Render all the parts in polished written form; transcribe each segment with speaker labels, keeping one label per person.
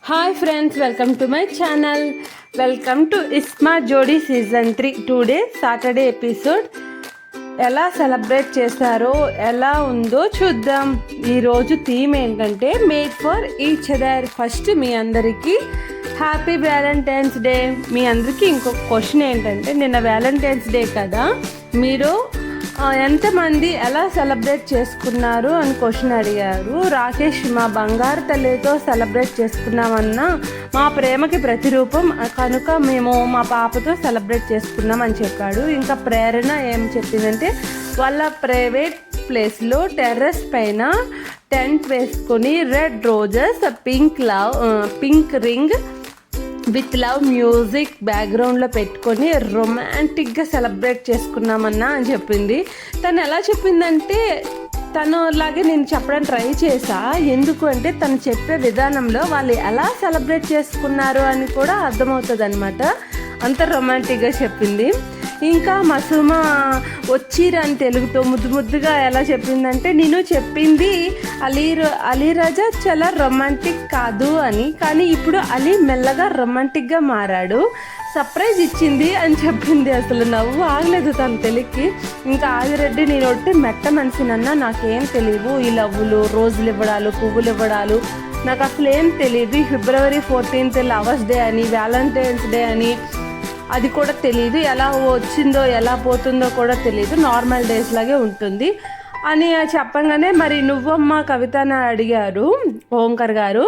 Speaker 1: Hi friends, welcome to my channel. Welcome to iSmart Jodi season 3. Today Saturday episode. ఎలా celebrate చేశారో ఎలా ఉందో చూద్దాం. ఈరోజు థీమ్ ఏంటంటే made for each other. First మీ అందరికీ హ్యాపీ వ్యాలంటైన్స్ డే. మీ అందరికీ ఇంకొక క్వశ్చన్ ఏంటంటే, నిన్న వ్యాలంటైన్స్ డే కదా, మీరు ఎంతమంది ఎలా సెలబ్రేట్ చేసుకున్నారు అని క్వశ్చన్ అడిగారు. రాకేష్, మా బంగారు తల్లితో సెలబ్రేట్ చేసుకున్నామన్నా మా ప్రేమకి ప్రతిరూపం కనుక మేము మా పాపతో సెలబ్రేట్ చేసుకున్నాం అని చెప్పాడు. ఇంకా ప్రేరణ ఏం చెప్పిందంటే, వాళ్ళ ప్రైవేట్ ప్లేస్లో టెర్రస్ పైన టెంట్ వేసుకొని red roses, pink ring with love music బ్యాక్గ్రౌండ్లో పెట్టుకొని రొమాంటిక్గా సెలబ్రేట్ చేసుకున్నామన్నా అని చెప్పింది. తను ఎలా చెప్పిందంటే, తను అలాగే నేను చెప్పడానికి ట్రై చేశా. ఎందుకు అంటే తను చెప్పే విధానంలో వాళ్ళు ఎలా సెలబ్రేట్ చేసుకున్నారు అని కూడా అర్థమవుతుంది అనమాట. అంత రొమాంటిక్గా చెప్పింది. ఇంకా మా సుమ వచ్చిరని తెలుగుతో ముద్దుగా ఎలా చెప్పిందంటే, నేను చెప్పింది అలీరాజా చాలా రొమాంటిక్ కాదు అని, కానీ ఇప్పుడు అలీ మెల్లగా రొమాంటిక్గా మారాడు, సర్ప్రైజ్ ఇచ్చింది అని చెప్పింది. అసలు నవ్వు ఆగలేదు తన తెలికి. ఇంకా ఆదిరెడ్డి, నేను ఒకటి మెట్ట మనిషినన్నా, నాకేం తెలియదు ఈ లవ్వులు, రోజులు ఇవ్వడాలు, పువ్వులు ఇవ్వడాలు, నాకు అసలు ఏం తెలియదు. February 14th లవర్స్ డే అని, వ్యాలంటైన్స్ డే అని అది కూడా తెలియదు, ఎలా వచ్చిందో ఎలా పోతుందో కూడా తెలియదు, నార్మల్ డేస్ లాగే ఉంటుంది అని చెప్పగానే, మరి నువ్వమ్మ కవిత అని అడిగారు ఓంకర్ గారు.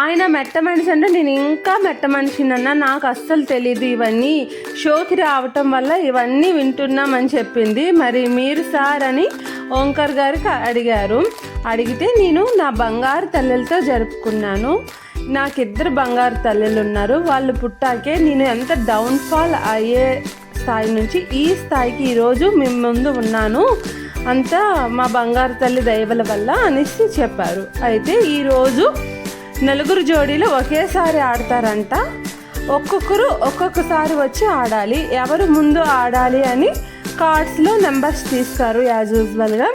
Speaker 1: ఆయన మెట్ట మనిషి అంటే, నేను ఇంకా మెట్ట మనిషినన్నా, నాకు అస్సలు తెలియదు, ఇవన్నీ షోకి రావటం వల్ల ఇవన్నీ వింటున్నామని చెప్పింది. మరి మీరు సార్ అని ఓంకర్ గారికి అడిగారు. అడిగితే, నేను నా బంగారు తల్లులతో జరుపుకున్నాను, నాకిద్దరు బంగారు తల్లులు ఉన్నారు, వాళ్ళు పుట్టాకే నేను ఎంత డౌన్ఫాల్ అయ్యే స్థాయి నుంచి ఈ స్థాయికి ఈరోజు మేము ముందు ఉన్నాను, అంతా మా బంగారు తల్లి దయవల వల్ల అనేసి చెప్పారు. అయితే ఈరోజు నలుగురు జోడీలు ఒకేసారి ఆడతారంట. ఒక్కొక్కరు ఒక్కొక్కసారి వచ్చి ఆడాలి. ఎవరు ముందు ఆడాలి అని కార్డ్స్లో నెంబర్స్ తీస్తారు యాజ్ యూజువల్గా.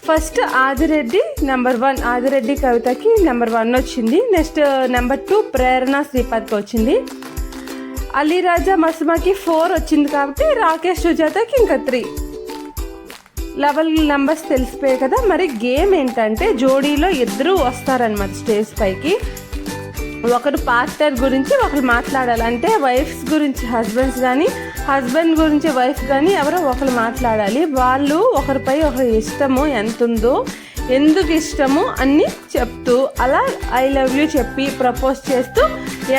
Speaker 1: ఫస్ట్ ఆదిరెడ్డి నెంబర్ 1, ఆదిరెడ్డి కవితకి నెంబర్ 1 వచ్చింది. నెక్స్ట్ నెంబర్ 2 ప్రేరణ శ్రీపద్కి వచ్చింది. అలీరాజా మసుమకి 4 వచ్చింది కాబట్టి రాకేష్ సుజాతకి ఇంకా 3. లెవెల్ నెంబర్స్ తెలిసిపోయాయి కదా. మరి గేమ్ ఏంటంటే, జోడీలో ఇద్దరు వస్తారనమాట స్టేజ్ పైకి. ఒకరు పార్ట్నర్ గురించి ఒకరు మాట్లాడాలి. అంటే వైఫ్స్ గురించి హస్బెండ్స్ కానీ, హస్బెండ్ గురించి వైఫ్ కానీ ఎవరో ఒకరు మాట్లాడాలి. వాళ్ళు ఒకరిపై ఒకరి ఇష్టము ఎంత ఉందో, ఎందుకు ఇష్టము అన్నీ చెప్తూ అలా ఐ లవ్ యూ చెప్పి ప్రపోజ్ చేస్తూ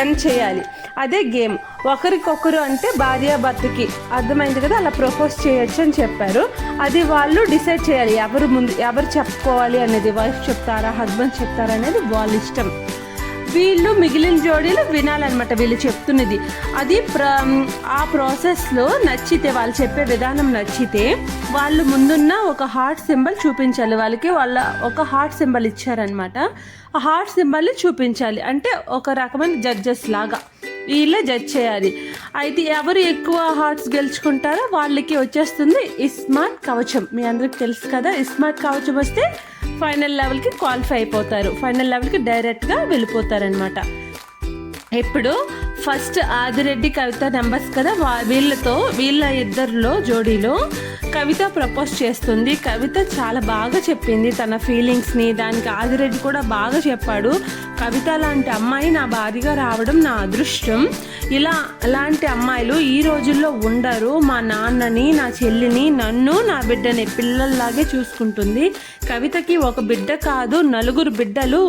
Speaker 1: ఎండ్ చేయాలి. అదే గేమ్. ఒకరికొకరు అంటే భార్యాభర్తకి అర్థమైంది కదా, అలా ప్రపోజ్ చేయొచ్చు అని చెప్పారు. అది వాళ్ళు డిసైడ్ చేయాలి, ఎవరు ముందు ఎవరు చెప్పుకోవాలి అనేది. వైఫ్ చెప్తారా, హస్బెండ్ చెప్తారా అనేది వాళ్ళ ఇష్టం. వీళ్ళు మిగిలిన జోడీలు వినాలన్నమాట వీళ్ళు చెప్తున్నది. అది ఆ ప్రాసెస్లో నచ్చితే, వాళ్ళు చెప్పే విధానం నచ్చితే, వాళ్ళు ముందున్న ఒక హార్ట్ సింబల్ చూపించాలి. వాళ్ళకి ఒక హార్ట్ సింబల్ ఇచ్చారనమాట. ఆ హార్ట్ సింబల్ని చూపించాలి. అంటే ఒక రకమైన జడ్జెస్ లాగా వీళ్ళే జడ్జ్ చేయాలి. అయితే ఎవరు ఎక్కువ హార్ట్స్ గెలుచుకుంటారో వాళ్ళకి వచ్చేస్తుంది ఇస్మార్ట్ కవచం. మీ అందరికి తెలుసు కదా, ఇస్మార్ట్ కవచం వస్తే ఫైనల్ లెవెల్కి క్వాలిఫై అయిపోతారు, ఫైనల్ లెవెల్కి డైరెక్ట్గా వెళ్ళిపోతారనమాట. ఇప్పుడు ఫస్ట్ ఆదిరెడ్డి కవిత నెంబర్స్ కదా, వీళ్ళ ఇద్దరిలో జోడీలో కవిత ప్రపోజ్ చేస్తుంది. కవిత చాలా బాగా చెప్పింది తన ఫీలింగ్స్ని. దానికి ఆదిరెడ్డి కూడా బాగా చెప్పాడు, కవిత లాంటి అమ్మాయి నా భార్యగా రావడం నా అదృష్టం, అలాంటి అమ్మాయిలు ఈ రోజుల్లో ఉండరు, మా నాన్నని, నా చెల్లిని, నన్ను, నా బిడ్డని పిల్లల్లాగే చూసుకుంటుంది. కవితకి ఒక బిడ్డ కాదు, 4 బిడ్డలు.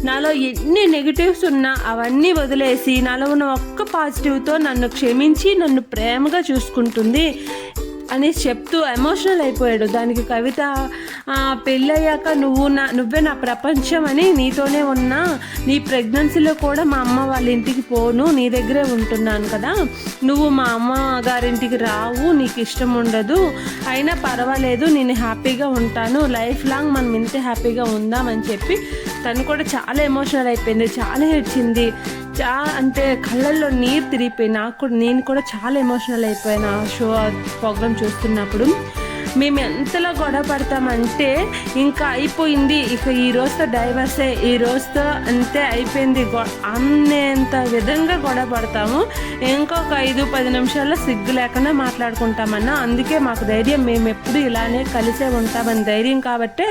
Speaker 1: నాలో ఎన్ని నెగిటివ్స్ ఉన్నా అవన్నీ వదిలేసి నాలో ఉన్న ఒక్క పాజిటివ్తో నన్ను క్షమించి నన్ను ప్రేమగా చూసుకుంటుంది అని చెప్తూ ఎమోషనల్ అయిపోయాడు. దానికి కవిత, పెళ్ళయ్యాక నువ్వే నా ప్రపంచం అని, నీతోనే ఉన్నా, నీ ప్రెగ్నెన్సీలో కూడా మా అమ్మ వాళ్ళ ఇంటికి పోను, నీ దగ్గరే ఉంటున్నాను కదా, నువ్వు మా అమ్మ గారింటికి రావు, నీకు ఇష్టం ఉండదు, అయినా పర్వాలేదు, నేను హ్యాపీగా ఉంటాను, లైఫ్ లాంగ్ మనం ఇంతే హ్యాపీగా ఉందామని చెప్పి తను కూడా చాలా ఎమోషనల్ అయిపోయింది, చాలా ఏడ్చింది. అంటే కళ్ళల్లో నీరు తిరిగిపోయి నేను కూడా చాలా ఎమోషనల్ అయిపోయాను ఆ షో ప్రోగ్రామ్ చూస్తున్నప్పుడు. మేము ఎంతలా గొడవ పడతామంటే ఇంకా అయిపోయింది, ఇక ఈ రోజుతో డైవర్సే, ఈ రోజుతో అంతే అయిపోయింది అనేంత విధంగా గొడవ పడతాము. ఇంకొక 5-10 నిమిషాల్లో సిగ్గు లేకుండా మాట్లాడుకుంటామన్నా. అందుకే మాకు ధైర్యం, మేము ఎప్పుడు ఇలానే కలిసే ఉంటామని ధైర్యం కాబట్టే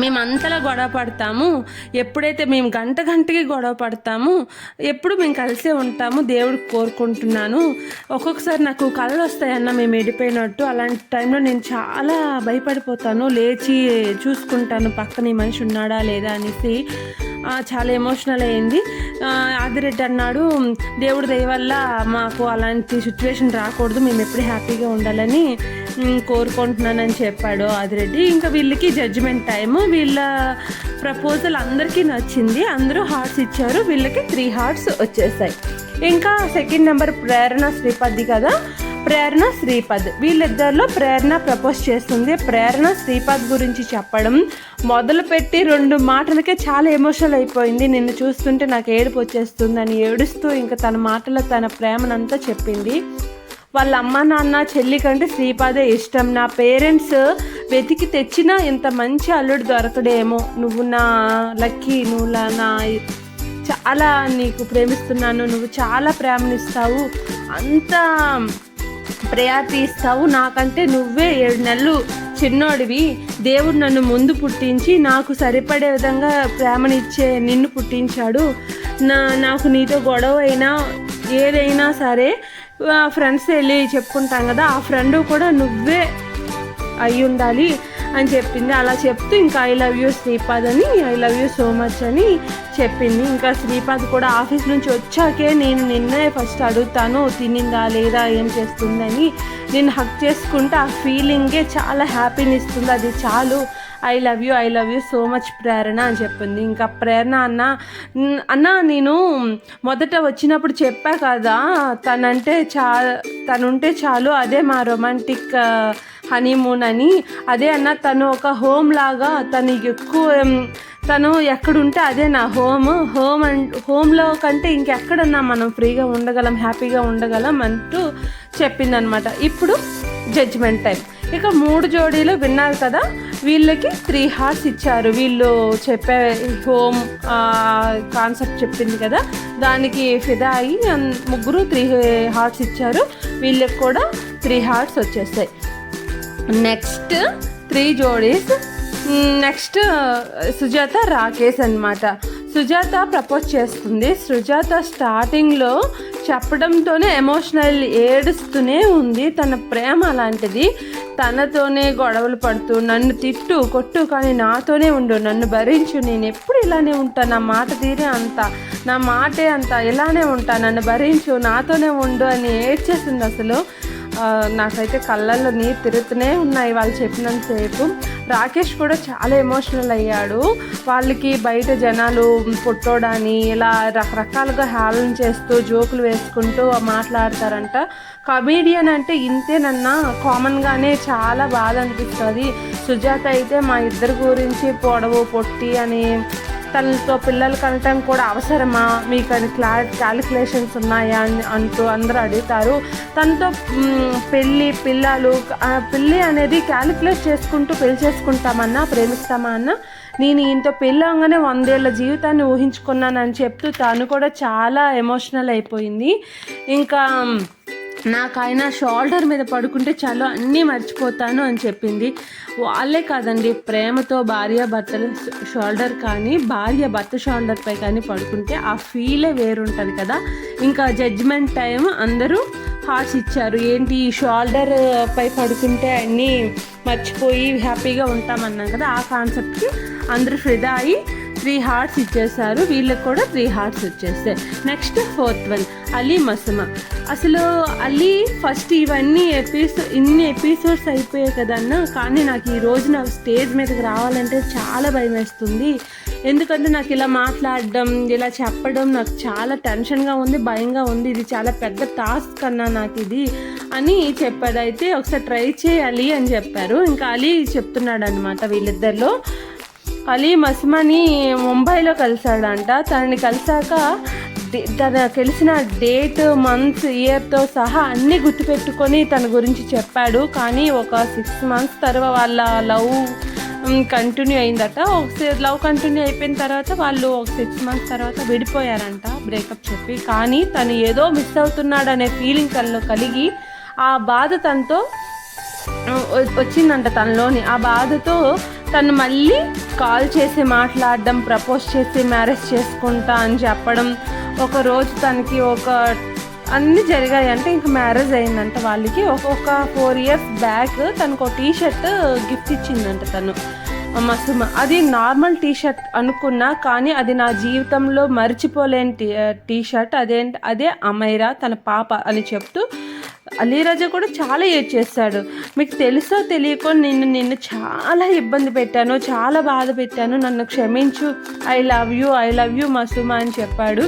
Speaker 1: మేము అంతలా గొడవ పడతాము. ఎప్పుడైతే మేము గంటకి గొడవ పడతాము, ఎప్పుడు మేము కలిసే ఉంటాము. దేవుడు కోరుకుంటున్నాను. ఒక్కొక్కసారి నాకు కళ్ళు వస్తాయన్న మేము విడిపోయినట్టు. అలాంటి టైంలో నేను చాలా భయపడిపోతాను, లేచి చూసుకుంటాను పక్కన ఈ మనిషి ఉన్నాడా లేదా అనేసి. చాలా ఎమోషనల్ అయ్యింది. ఆదిరెడ్డి అన్నాడు, దేవుడి దయ వల్ల మాకు అలాంటి సిచ్యువేషన్ రాకూడదు, మేము ఎప్పుడు హ్యాపీగా ఉండాలని కోరుకుంటున్నానని చెప్పాడు ఆదిరెడ్డి. ఇంకా వీళ్ళకి జడ్జిమెంట్ టైము. వీళ్ళ ప్రపోజల్ అందరికీ నచ్చింది, అందరూ హార్ట్స్ ఇచ్చారు. వీళ్ళకి 3 హార్ట్స్ వచ్చేసాయి. ఇంకా సెకండ్ నెంబర్ ప్రేరణ శ్రీపద్ది కదా, ప్రేరణ శ్రీపద్. వీళ్ళిద్దరిలో ప్రేరణ ప్రపోజ్ చేస్తుంది. ప్రేరణ శ్రీపద్ గురించి చెప్పడం మొదలుపెట్టి 2 మాటలకే చాలా ఎమోషనల్ అయిపోయింది. నిన్ను చూస్తుంటే నాకు ఏడుపు వచ్చేస్తుంది అని ఏడుస్తూ ఇంకా తన మాటలో తన ప్రేమనంతా చెప్పింది. వాళ్ళ అమ్మ నాన్న చెల్లి కంటే శ్రీపాదే ఇష్టం. నా పేరెంట్స్ వెతికి తెచ్చినా ఇంత మంచి అల్లుడు దొరకడేమో, నువ్వు నా లక్కీ, నువ్వు నా చాలా నీకు ప్రేమిస్తున్నాను, నువ్వు చాలా ప్రేమనిస్తావు, అంత ప్రయారిటీ ఇస్తావు, నాకంటే నువ్వే 7 నెలలు చిన్నోడివి, దేవుడు నన్ను ముందు పుట్టించి నాకు సరిపడే విధంగా ప్రేమనిచ్చే నిన్ను పుట్టించాడు. నాకు నీతో గొడవ అయినా ఏదైనా సరే ఫ్రెండ్స్ వెళ్ళి చెప్పుకుంటాం కదా, ఆ ఫ్రెండ్ కూడా నువ్వే అయి ఉండాలి అని చెప్పింది. అలా చెప్తూ ఇంకా ఐ లవ్ యూ శ్రీపాద్ అని, I love you so much అని చెప్పింది. ఇంకా శ్రీపాద్ కూడా ఆఫీస్ నుంచి వచ్చాకే నేను నిన్నే ఫస్ట్ అడుగుతాను, తినిందా లేదా ఏం చేస్తుందని. నేను హక్ చేసుకుంటే ఆ ఫీలింగే చాలా హ్యాపీని ఇస్తుంది, అది చాలు. I love you so much Prerana అని చెప్పింది. ఇంకా ప్రేరణ అన్న నేను మొదట వచ్చినప్పుడు చెప్పా కదా, తనుంటే చాలు, అదే మా రొమాంటిక్ హనీమూన్ అని. అదే అన్న, తను ఒక హోమ్ లాగా, తను ఎక్కడుంటే అదే నా హోమ్లో కంటే ఇంకెక్కడన్నా మనం ఫ్రీగా ఉండగలం, హ్యాపీగా ఉండగలం అంటూ చెప్పిందనమాట. ఇప్పుడు జడ్జిమెంట్ టైం. ఇక 3 జోడీలు విన్నారు కదా, వీళ్ళకి 3 హార్ట్స్ ఇచ్చారు. వీళ్ళు చెప్పే హోమ్ కాన్సెప్ట్ చెప్పింది కదా, దానికి ఫిదా అయ్యి 3 3 హార్ట్స్ ఇచ్చారు. వీళ్ళకి కూడా 3 హార్ట్స్ వచ్చేస్తాయి. నెక్స్ట్ 3 జోడీస్. నెక్స్ట్ సుజాత రాకేష్ అనమాట. సుజాత ప్రపోజ్ చేస్తుంది. సుజాత స్టార్టింగ్లో చెప్పడంతోనే ఎమోషనల్ ఏడుస్తూనే ఉంది. తన ప్రేమ అలాంటిది. తనతోనే గొడవలు పడుతూ నన్ను తిట్టు కొట్టు కానీ నాతోనే ఉండు, నన్ను భరించు, నేను ఎప్పుడు ఇలానే ఉంటా, నా మాట తీరే అంత, నా మాటే అంత, ఇలానే ఉంటా, నన్ను భరించు, నాతోనే ఉండు అని ఏడ్చేసింది. అసలు నాకైతే కళ్ళల్లో నీరు తిరుగుతూనే ఉన్నాయి వాళ్ళు చెప్పినంతసేపు. రాకేష్ కూడా చాలా ఎమోషనల్ అయ్యాడు. వాళ్ళకి బయట జనాలు పుట్టోడని ఇలా రకరకాలుగా హేళన చేస్తూ జోకులు వేసుకుంటూ మాట్లాడతారంట. కమీడియన్ అంటే ఇంతేనన్నా, కామన్గానే చాలా బాధ అనిపిస్తుంది. సుజాత అయితే మా ఇద్దరి గురించి పొడవు పొట్టి అని, తనతో పిల్లలు కనటం కూడా అవసరమా, మీకు అది క్యాలిక్యులేషన్స్ ఉన్నాయా అని అంటూ అందరూ అడుగుతారు. తనతో పెళ్ళి అనేది క్యాలిక్యులేట్ చేసుకుంటూ పెళ్లి చేసుకుంటామన్నా, ప్రేమిస్తామా అన్న, నేను ఇంత పెళ్ళి అవగానే 100 ఏళ్ళ జీవితాన్ని ఊహించుకున్నానని చెప్తూ తను కూడా చాలా ఎమోషనల్ అయిపోయింది. ఇంకా నాకైనా షోల్డర్ మీద పడుకుంటే చాలు అన్నీ మర్చిపోతాను అని చెప్పింది. వాళ్ళే కాదండి, ప్రేమతో భార్య భర్త షోల్డర్పై కానీ పడుకుంటే ఆ ఫీలే వేరుంటుంది కదా. ఇంకా జడ్జిమెంట్ టైం అందరూ హార్ట్స్ ఇచ్చారు. ఏంటి ఈ షోల్డర్ పై పడుకుంటే అన్నీ మర్చిపోయి హ్యాపీగా ఉంటామన్నాం కదా, ఆ కాన్సెప్ట్కి అందరూ ఫిదా అయ్యి 3 హార్ట్స్ ఇచ్చేసారు. వీళ్ళకి కూడా 3 హార్ట్స్ వచ్చేస్తాయి. Next 4th one Ali Masuma. అసలు అలీ ఫస్ట్ ఇన్ని ఎపిసోడ్స్ అయిపోయాయి కదన్న, కానీ నాకు ఈ రోజు నాకు స్టేజ్ మీదకి రావాలంటే చాలా భయం వేస్తుంది. ఎందుకంటే నాకు ఇలా మాట్లాడడం, ఇలా చెప్పడం నాకు చాలా టెన్షన్గా ఉంది, భయంగా ఉంది. ఇది చాలా పెద్ద టాస్క్ అన్నా నాకు ఇది అని చెప్పాడు. అయితే ఒకసారి ట్రై చేయాలి అని చెప్పారు. ఇంకా అలీ చెప్తున్నాడు అనమాట, వీళ్ళిద్దరిలో అలీ మస్మాని ముంబైలో కలిశాడంట. తనని కలిసాక తన తెలిసిన డేట్, మంత్స్, ఇయర్తో సహా అన్నీ గుర్తుపెట్టుకొని తన గురించి చెప్పాడు. కానీ ఒక 6 months తర్వాత వాళ్ళ లవ్ కంటిన్యూ అయిందట. లవ్ కంటిన్యూ అయిపోయిన తర్వాత వాళ్ళు ఒక 6 months తర్వాత విడిపోయారంట, బ్రేకప్ చెప్పి. కానీ తను ఏదో మిస్ అవుతున్నాడు అనే ఫీలింగ్ తనలో కలిగి ఆ బాధ తనతో వచ్చిందంట. తనలోని ఆ బాధతో తను మళ్ళీ కాల్ చేసి మాట్లాడడం, ప్రపోజ్ చేసి మ్యారేజ్ చేసుకుంటా అని చెప్పడం. ఒకరోజు తనకి అన్నీ జరిగాయి అంటే ఇంకా మ్యారేజ్ అయిందంట వాళ్ళకి. ఒక 4 years బ్యాక్ తనకు ఒక టీషర్ట్ గిఫ్ట్ ఇచ్చిందంట తను, మసుమ. అది నార్మల్ టీషర్ట్ అనుకున్నా, కానీ అది నా జీవితంలో మర్చిపోలేని టీషర్ట్. అదే అమైరా తన పాప అని చెప్తూ అలీరాజా కూడా చాలా ఏడ్చేశాడు. మీకు తెలుసో తెలియకో నిన్ను చాలా ఇబ్బంది పెట్టాను, చాలా బాధ పెట్టాను, నన్ను క్షమించు, ఐ లవ్ యూ మసుమ అని చెప్పాడు.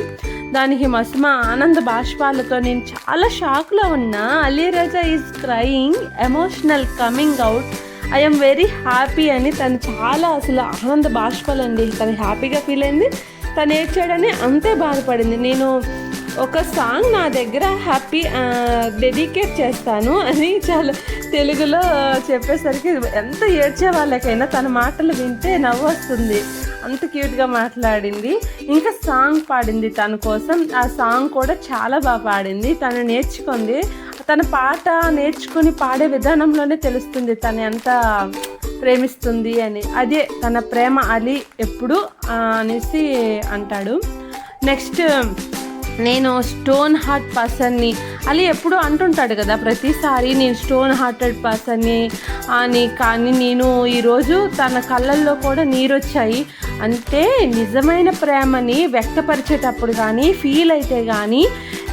Speaker 1: దానికి మసుమ ఆనంద బాష్పాలతో, నేను చాలా షాక్లో ఉన్నా, Aliraza is crying, emotional coming out, I'm very happy అని తను చాలా అసలు ఆనంద బాష్పాలండి. తను హ్యాపీగా ఫీల్ అయింది, తను ఏడ్చాడని అంతే బాధపడింది. నేను ఒక సాంగ్ నా దగ్గర హ్యాపీ డెడికేట్ చేస్తాను అని చాలా తెలుగులో చెప్పేసరికి ఎంత ఏడ్చే వాళ్ళకైనా తన మాటలు వింటే నవ్వు వస్తుంది. అంత క్యూట్గా మాట్లాడింది. ఇంకా సాంగ్ పాడింది తన కోసం. ఆ సాంగ్ కూడా చాలా బాగా పాడింది. తను నేర్చుకుంది. తన పాట నేర్చుకుని పాడే విధానంలోనే తెలుస్తుంది తను ఎంత ప్రేమిస్తుంది అని. అదే తన ప్రేమ అలీ ఎప్పుడు అనేసి అంటాడు. నెక్స్ట్, నేను స్టోన్ హార్ట్ పర్సన్ని అలీ ఎప్పుడు అంటుంటాడు కదా ప్రతిసారి, నేను స్టోన్ హార్టెడ్ పర్సన్ని అని. కానీ నేను ఈరోజు తన కళ్ళల్లో కూడా నీరొచ్చాయి. అంటే నిజమైన ప్రేమని వ్యక్తపరిచేటప్పుడు కానీ, ఫీల్ అయితే కానీ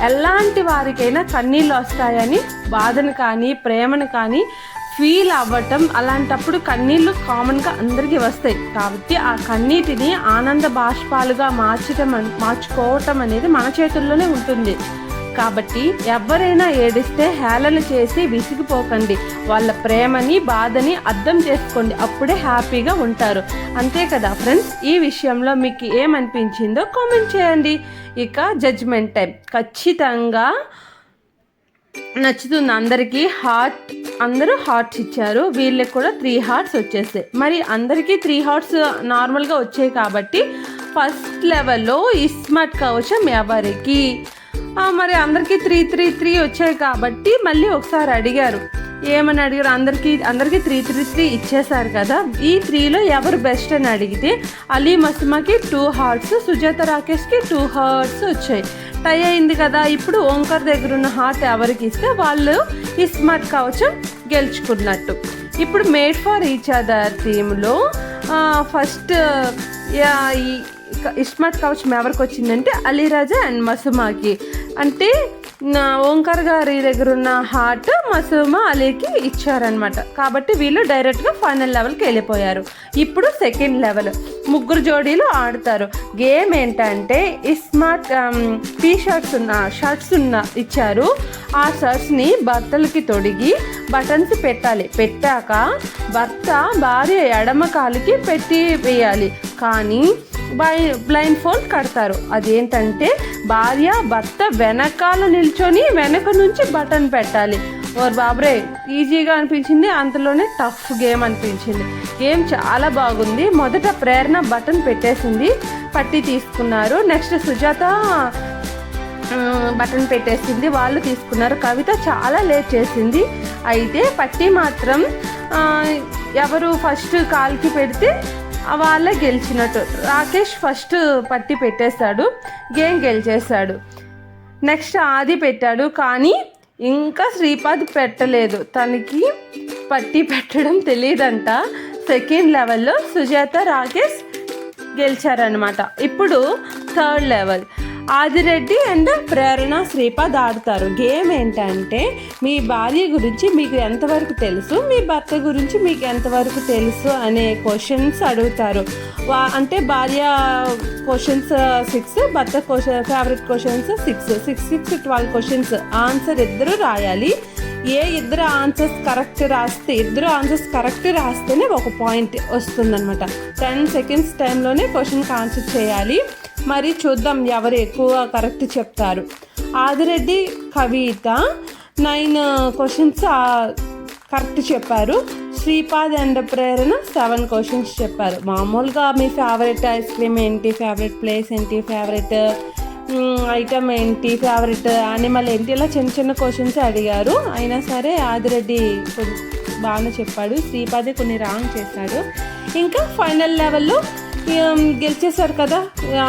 Speaker 1: ఎలాంటి వారికైనా కన్నీళ్ళు వస్తాయని, బాధను కానీ ప్రేమను కానీ ఫీల్ అవ్వటం, అలాంటప్పుడు కన్నీళ్ళు కామన్గా అందరికీ వస్తాయి. కాబట్టి ఆ కన్నీటిని ఆనంద బాష్పాలుగా మార్చుకోవటం అనేది మన చేతుల్లోనే ఉంటుంది. కాబట్టి ఎవరైనా ఏడిస్తే హేళన చేసి విసిగిపోకండి. వాళ్ళ ప్రేమని, బాధని అర్థం చేసుకోండి. అప్పుడే హ్యాపీగా ఉంటారు. అంతే కదా ఫ్రెండ్స్. ఈ విషయంలో మీకు ఏమనిపించిందో కామెంట్ చేయండి. ఇక జడ్జ్మెంట్ టైం. ఖచ్చితంగా నచ్చుతుంది అందరికీ. అందరూ హార్ట్స్ ఇచ్చారు. వీళ్ళకి కూడా 3 hearts వచ్చేసాయి. మరి అందరికీ 3 hearts నార్మల్గా వచ్చాయి కాబట్టి ఫస్ట్ లెవెల్లో ఇస్మార్ట్ కవచం ఎవరికి? మరి అందరికీ 3 వచ్చాయి కాబట్టి మళ్ళీ ఒకసారి అడిగారు. ఏమని అడిగారు? అందరికీ 3 ఇచ్చేశారు కదా, ఈ 3లో ఎవరు బెస్ట్ అని అడిగితే అలీ మసుమకి 2 hearts, సుజాత రాకేష్కి 2 hearts వచ్చాయి. టై అయింది కదా. ఇప్పుడు ఓంకార్ దగ్గర ఉన్న హార్ట్ ఎవరికి ఇస్తే వాళ్ళు ఇస్మార్ట్ కవచం గెలుచుకున్నట్టు. ఇప్పుడు మేడ్ ఫర్ ఈచ్ అదర్ థీమ్లో ఫస్ట్ ఇస్మార్ట్ కవచం ఎవరికి వచ్చిందంటే అలీరాజా అండ్ మసుమాకి. అంటే ఓంకార్ గారి దగ్గర ఉన్న హార్ట్ మసుమ అలీకి ఇచ్చారనమాట. కాబట్టి వీళ్ళు డైరెక్ట్గా ఫైనల్ లెవెల్కి వెళ్ళిపోయారు. ఇప్పుడు సెకండ్ లెవెల్, ముగ్గురు జోడీలు ఆడతారు. గేమ్ ఏంటంటే ఇస్మార్ట్ షర్ట్స్ ఇచ్చారు. ఆ షర్ట్స్ని భర్తలకి తొడిగి బటన్స్ పెట్టాలి. పెట్టాక భర్త భార్య ఎడమ కాలికి పెట్టి వేయాలి. కానీ బ్లైండ్ ఫోల్డ్ కడతారు. అదేంటంటే భార్య భర్త వెనకాల నిల్చొని వెనక నుంచి బటన్ పెట్టాలి. ఓర్ బాబ్రే, ఈజీగా అనిపించింది, అంతలోనే టఫ్ గేమ్ అనిపించింది. గేమ్ చాలా బాగుంది. మొదట ప్రేరణ బటన్ పెట్టేసింది, పట్టి తీసుకున్నారు. నెక్స్ట్ సుజాత బటన్ పెట్టేసింది, వాళ్ళు తీసుకున్నారు. కవిత చాలా లేట్ చేసింది. అయితే పట్టి మాత్రం ఎవరు ఫస్ట్ కాల్కి పెడితే వాళ్ళే గెలిచినట్టు. రాకేష్ ఫస్ట్ పట్టి పెట్టేశాడు, గేమ్ గెలిచేశాడు. నెక్స్ట్ ఆది పెట్టాడు, కానీ ఇంకా శ్రీపాద్ పెట్టలేదు. తనకి పట్టి పెట్టడం తెలియదంట. సెకండ్ లెవెల్లో సుజాత రాకేష్ గెలిచారనమాట. ఇప్పుడు థర్డ్ లెవెల్ ఆదిరెడ్డి అండ్ ప్రేరణ శ్రీపాద్ ఆడతారు. గేమ్ ఏంటంటే మీ భార్య గురించి మీకు ఎంతవరకు తెలుసు, మీ భర్త గురించి మీకు ఎంతవరకు తెలుసు అనే క్వశ్చన్స్ అడుగుతారు. అంటే భార్య క్వశ్చన్స్ 6, భర్త ఫేవరెట్ క్వశ్చన్స్ 6 12 క్వశ్చన్స్. ఆన్సర్ ఇద్దరు రాయాలి. ఇద్దరు ఆన్సర్స్ కరెక్ట్ రాస్తేనే ఒక పాయింట్ వస్తుందన్నమాట. 10 seconds టైంలోనే క్వశ్చన్కి ఆన్సర్ చేయాలి. మరి చూద్దాం ఎవరు ఎక్కువ కరెక్ట్ చెప్తారు. ఆదిరెడ్డి కవిత 9 క్వశ్చన్స్ కరెక్ట్ చెప్పారు. శ్రీపాద్ అండ్ ప్రేరణ 7 క్వశ్చన్స్ చెప్పారు. మామూలుగా మీ ఫేవరెట్ ఐస్ క్రీమ్ ఏంటి, ఫేవరెట్ ప్లేస్ ఏంటి, ఫేవరెట్ ఐటమ్ ఏంటి, ఫేవరెట్ యానిమల్ ఏంటి, ఇలా చిన్న చిన్న క్వశ్చన్స్ అడిగారు. అయినా సరే ఆదిరెడ్డి బాగానే చెప్పాడు. శ్రీపాదే కొన్ని రాంగ్ చేశాడు. ఇంకా ఫైనల్ లెవెల్లో గెలిచేశారు కదా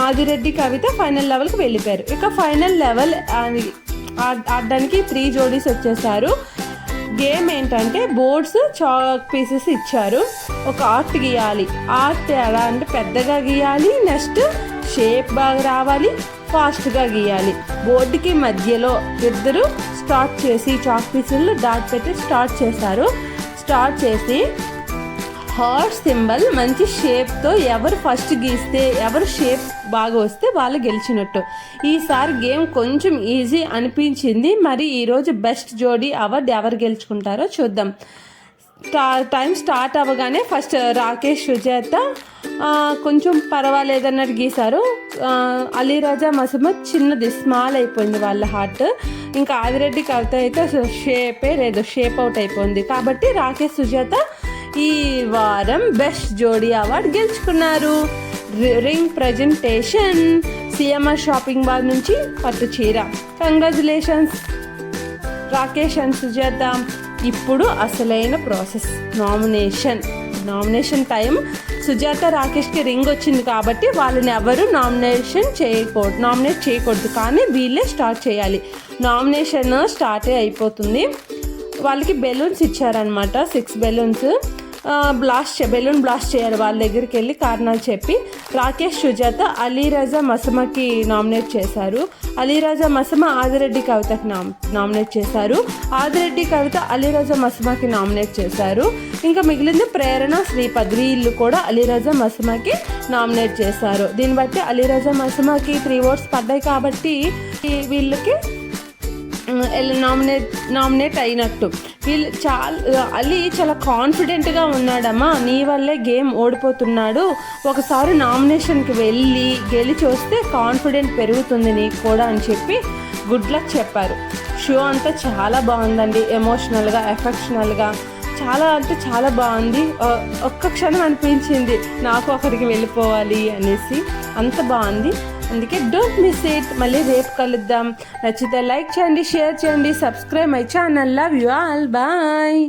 Speaker 1: ఆదిరెడ్డి, కవిత ఫైనల్ లెవెల్కి వెళ్ళిపోయారు. ఇక ఫైనల్ లెవెల్ ఆడడానికి 3 జోడీస్ వచ్చేసారు. గేమ్ ఏంటంటే బోర్డ్స్, చాక్ పీసెస్ ఇచ్చారు. ఒక ఆర్ట్ గీయాలి. ఆర్ట్ ఎలా అంటే పెద్దగా గీయాలి, నెక్స్ట్ షేప్ బాగా రావాలి, ఫాస్ట్గా గీయాలి. బోర్డుకి మధ్యలో ఇద్దరు స్టార్ట్ చేసి చాక్ పీసులు డాట్ పెట్టి స్టార్ట్ చేశారు. స్టార్ట్ చేసి హార్ట్ సింబల్ మంచి షేప్తో ఎవరు ఫస్ట్ గీస్తే, ఎవరు షేప్ బాగా వస్తే వాళ్ళు గెలిచినట్టు. ఈసారి గేమ్ కొంచెం ఈజీ అనిపించింది. మరి ఈరోజు బెస్ట్ జోడీ అవార్డు ఎవరు గెలుచుకుంటారో చూద్దాం. టైం స్టార్ట్ అవ్వగానే ఫస్ట్ రాకేష్, సుజాత కొంచెం పర్వాలేదన్నట్టు గీశారు. అలీరాజా, మసూమత్ చిన్నది స్మాల్ అయిపోయింది వాళ్ళ హార్ట్. ఇంకా ఆదిరెడ్డి, కవిత అయితే షేపే లేదు, షేప్ అవుట్ అయిపోయింది. కాబట్టి రాకేష్, సుజాత ఈ వారం బెస్ట్ జోడీ అవార్డు గెలుచుకున్నారు. Ring presentation CMR shopping mall నుంచి పట్టు చీర. Congratulations Rakesh and Sujatha. ఇప్పుడు అసలైన ప్రాసెస్ నామినేషన్ టైం. సుజాత, రాకేష్కి రింగ్ వచ్చింది కాబట్టి వాళ్ళని ఎవరు నామినేట్ చేయకూడదు, కానీ వీళ్ళే స్టార్ట్ చేయాలి. నామినేషన్ స్టార్ట్ అయిపోతుంది. వాళ్ళకి బెలూన్స్ ఇచ్చారనమాట, 6 బెలూన్స్. బెలూన్ బ్లాస్ట్ చేయాలి వాళ్ళ దగ్గరికి వెళ్ళి కారణాలు చెప్పి. రాకేష్, సుజాత అలీరాజా, మసూమకి నామినేట్ చేశారు. అలీరాజా, మసూమ ఆదిరెడ్డి, కవితకి నామినేట్ చేశారు. ఆదిరెడ్డి, కవిత అలీరాజా, మసూమకి నామినేట్ చేశారు. ఇంకా మిగిలింది ప్రేరణ, శ్రీపాద్. వీళ్ళు కూడా అలీరాజా, మసూమకి నామినేట్ చేశారు. దీన్ని బట్టి అలీరాజా, మసూమకి 3 ఓట్స్ పడ్డాయి కాబట్టి వీళ్ళకి నామినేట్ అయినట్టు. వీళ్ళు అలీ చాలా కాన్ఫిడెంట్గా ఉన్నాడమ్మా, నీ వల్లే గేమ్ ఓడిపోతున్నాడు, ఒకసారి నామినేషన్కి వెళ్ళి గెలిచి వస్తే కాన్ఫిడెంట్ పెరుగుతుంది నీకు కూడా అని చెప్పి గుడ్ లక్ చెప్పారు. షో అంతా చాలా బాగుందండి, ఎమోషనల్గా, ఎఫెక్షనల్గా చాలా అంటే చాలా బాగుంది. ఒక్క క్షణం అనిపించింది నాకు అక్కడికి వెళ్ళిపోవాలి అనేసి, అంత బాగుంది. అందుకే డోంట్ మిస్ ఇట్. మళ్ళీ రేపు కలుద్దాం. నచ్చితే లైక్ చేయండి, షేర్ చేయండి, subscribe my channel. Love you all, bye.